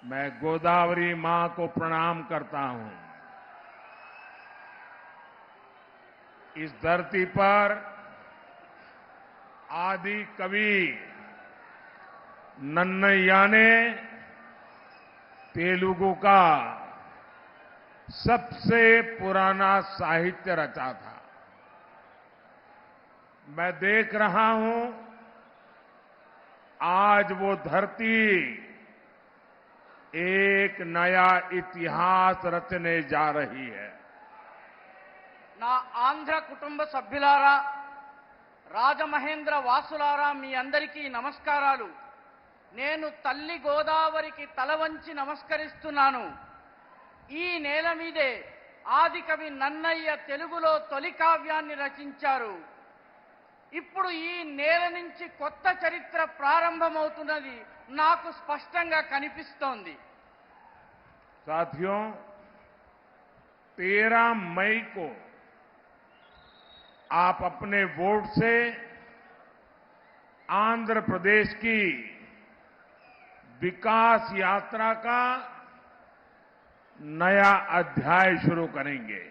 मैं गोदावरी मां को प्रणाम करता हूं। इस धरती पर आदि कवि नन्नय्या ने तेलुगु का सबसे पुराना साहित्य रचा था। मैं देख रहा हूं आज वो धरती एक नया इतिहास रचने जा रही है। నా ఆంధ్ర కుటుంబ సభ్యులారా, రాజమహేంద్ర వాసులారా, మీ అందరికీ నమస్కారాలు. నేను తల్లి గోదావరికి తల వంచి నమస్కరిస్తున్నాను. ఈ నేల మీదే ఆదికవి నన్నయ్య తెలుగులో తొలి కావ్యాన్ని రచించారు. ఇప్పుడు ఈ నేల నుంచి కొత్త చరిత్ర ప్రారంభమవుతున్నది నాకు స్పష్టంగా కనిపిస్తోంది. साथियों, 13 मई को आप अपने वोट से आंध्र प्रदेश की विकास यात्रा का नया अध्याय शुरू करेंगे।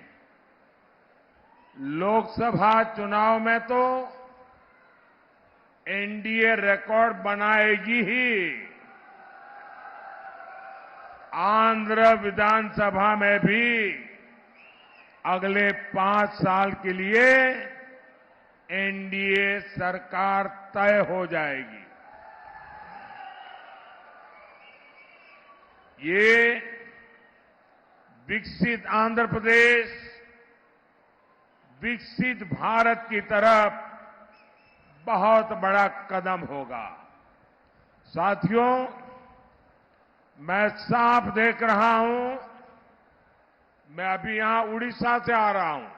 लोकसभा चुनाव में तो एनडीए रिकॉर्ड बनाएगी ही, आंध्र विधानसभा में भी अगले 5 साल के लिए एनडीए सरकार तय हो जाएगी। ये विकसित आंध्र प्रदेश, विकसित भारत की तरफ बहुत बड़ा कदम होगा। साथियों, मैं साफ देख रहा हूं, मैं अभी यहां उड़ीसा से आ रहा हूं,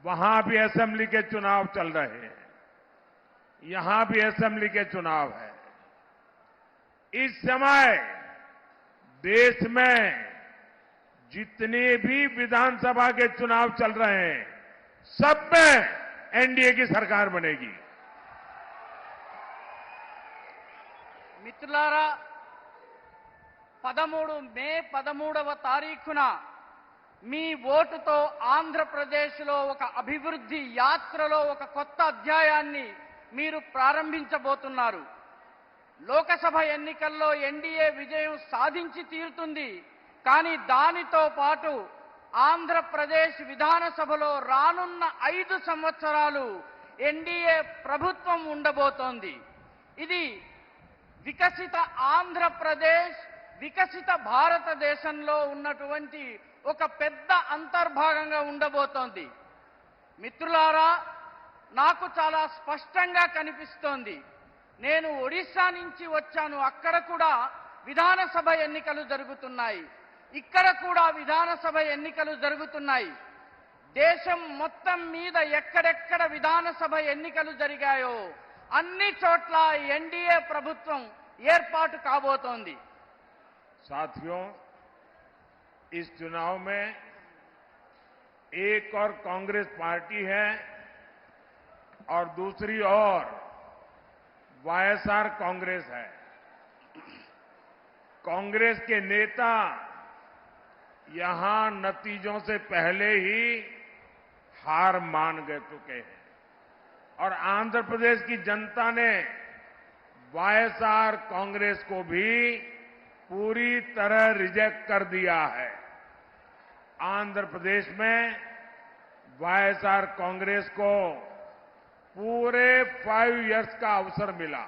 वहां भी असेंबली के चुनाव चल रहे हैं, यहां भी असेंबली के चुनाव है। इस समय देश में जितने भी विधानसभा के चुनाव चल रहे हैं, सब में एनडीए की सरकार बनेगी। మిత్రులారా, 13 మే 13వ తారీఖున మీ ఓటుతో ఆంధ్రప్రదేశ్లో ఒక అభివృద్ధి యాత్రలో ఒక కొత్త అధ్యాయాన్ని మీరు ప్రారంభించబోతున్నారు. లోకసభ ఎన్నికల్లో ఎన్డీఏ విజయం సాధించి తీరుతుంది. కానీ దానితో పాటు ఆంధ్రప్రదేశ్ విధానసభలో రానున్న 5 సంవత్సరాలు ఎన్డీఏ ప్రభుత్వం ఉండబోతోంది. ఇది వికసిత ఆంధ్రప్రదేశ్, వికసిత భారతదేశంలో ఉన్నటువంటి ఒక పెద్ద అంతర్భాగంగా ఉండబోతోంది. మిత్రులారా, నాకు చాలా స్పష్టంగా కనిపిస్తోంది. నేను ఒడిశా నుంచి వచ్చాను. అక్కడ కూడా విధానసభ ఎన్నికలు జరుగుతున్నాయి. ఇక్కడ కూడా విధానసభ ఎన్నికలు జరుగుతున్నాయి. దేశం మొత్తం మీద ఎక్కడెక్కడ విధానసభ ఎన్నికలు జరిగాయో అన్ని చోట్ల ఎన్డీఏ ప్రభుత్వం ఏర్పాటు కాబోతోంది. साथियों, इस चुनाव में एक और कांग्रेस पार्टी है और दूसरी ओर वाईएसआर कांग्रेस है। कांग्रेस के नेता यहां नतीजों से पहले ही हार मान गए चुके हैं और आंध्र प्रदेश की जनता ने वाईएसआर कांग्रेस को भी पूरी तरह रिजेक्ट कर दिया है। आंध्र प्रदेश में वाईएसआर कांग्रेस को पूरे 5 इयर्स का अवसर मिला।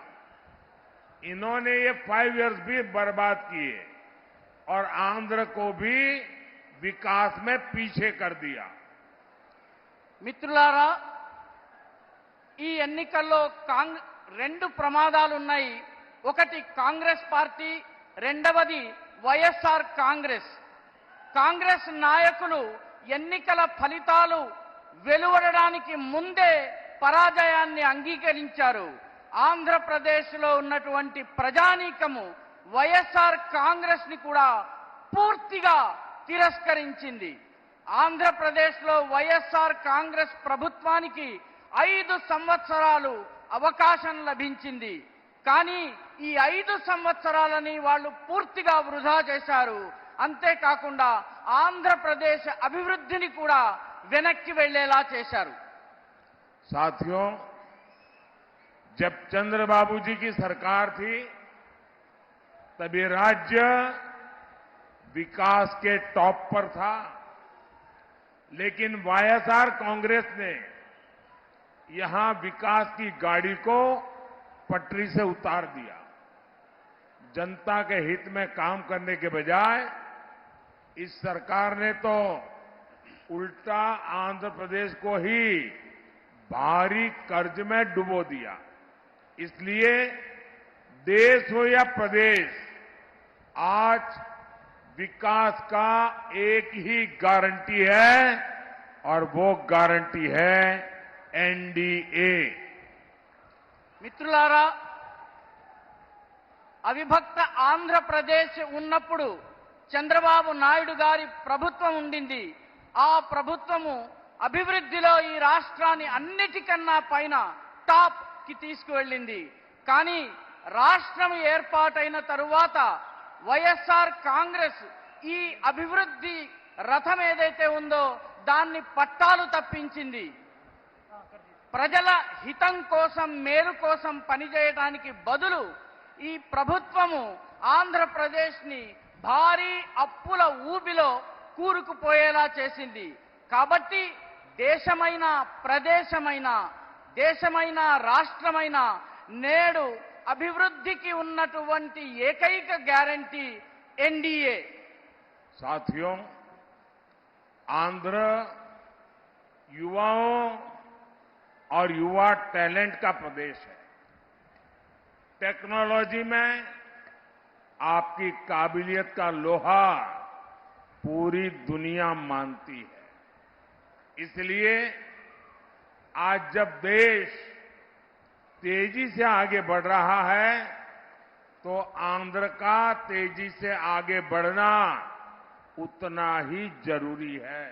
इन्होंने ये 5 इयर्स भी बर्बाद किए और आंध्र को भी विकास में पीछे कर दिया। మిత్రులారా, ఈ ఎన్నికల్లో 2 ప్రమాదాలున్నాయి. ఒకటి కాంగ్రెస్ పార్టీ, రెండవది వైఎస్ఆర్ కాంగ్రెస్. కాంగ్రెస్ నాయకులు ఎన్నికల ఫలితాలు వెలువడడానికి ముందే పరాజయాన్ని అంగీకరించారు. ఆంధ్రప్రదేశ్లో ఉన్నటువంటి ప్రజానీకము వైఎస్ఆర్ కాంగ్రెస్ ని కూడా పూర్తిగా తిరస్కరించింది. ఆంధ్రప్రదేశ్లో వైఎస్ఆర్ కాంగ్రెస్ ప్రభుత్వానికి 5 సంవత్సరాలు అవకాశం లభించింది. కానీ ఈ 5 సంవత్సరాలని వాళ్ళు పూర్తిగా వృధా చేశారు. అంతేకాకుండా ఆంధ్రప్రదేశ్ అభివృద్ధిని కూడా వెనక్కి వెళ్లేలా చేశారు. साथियों, जब चंद्रबाबू जी की सरकार थी तब ये राज्य विकास के टॉप पर था, लेकिन वाईएसआर कांग्रेस ने यहां विकास की गाड़ी को पटरी से उतार दिया। जनता के हित में काम करने के बजाय इस सरकार ने तो उल्टा आंध्र प्रदेश को ही भारी कर्ज में डुबो दिया। इसलिए देश हो या प्रदेश, आज विकास का एक ही गारंटी है और वो गारंटी है एनडीए। మిత్రులారా, అవిభక్త ఆంధ్రప్రదేశ్ ఉన్నప్పుడు చంద్రబాబు నాయుడు గారి ప్రభుత్వం ఉండింది. ఆ ప్రభుత్వము అభివృద్ధిలో ఈ రాష్ట్రాన్ని అన్నిటికన్నా పైన టాప్ కి తీసుకువెళ్ళింది. కానీ రాష్ట్రం ఏర్పాటైన తరువాత వైఎస్ఆర్ కాంగ్రెస్ ఈ అభివృద్ధి రథం ఏదైతే ఉందో దాన్ని పట్టాలు తప్పించింది. ప్రజల హితం కోసం, మేలు కోసం పనిచేయడానికి బదులు ఈ ప్రభుత్వము ఆంధ్రప్రదేశ్ని భారీ అప్పుల ఊబిలో కూరుకుపోయేలా చేసింది. కాబట్టి దేశమైన, ప్రదేశమైన, దేశమైన, రాష్ట్రమైన నేడు అభివృద్ధికి ఉన్నటువంటి ఏకైక గ్యారంటీ ఎన్డీఏ. साथियों, आंध्र युवाओं और युवा टैलेंट का प्रदेश है। टेक्नोलॉजी में आपकी काबिलियत का लोहा पूरी दुनिया मानती है। इसलिए आज जब देश तेजी से आगे बढ़ रहा है तो आंध्र का तेजी से आगे बढ़ना उतना ही जरूरी है।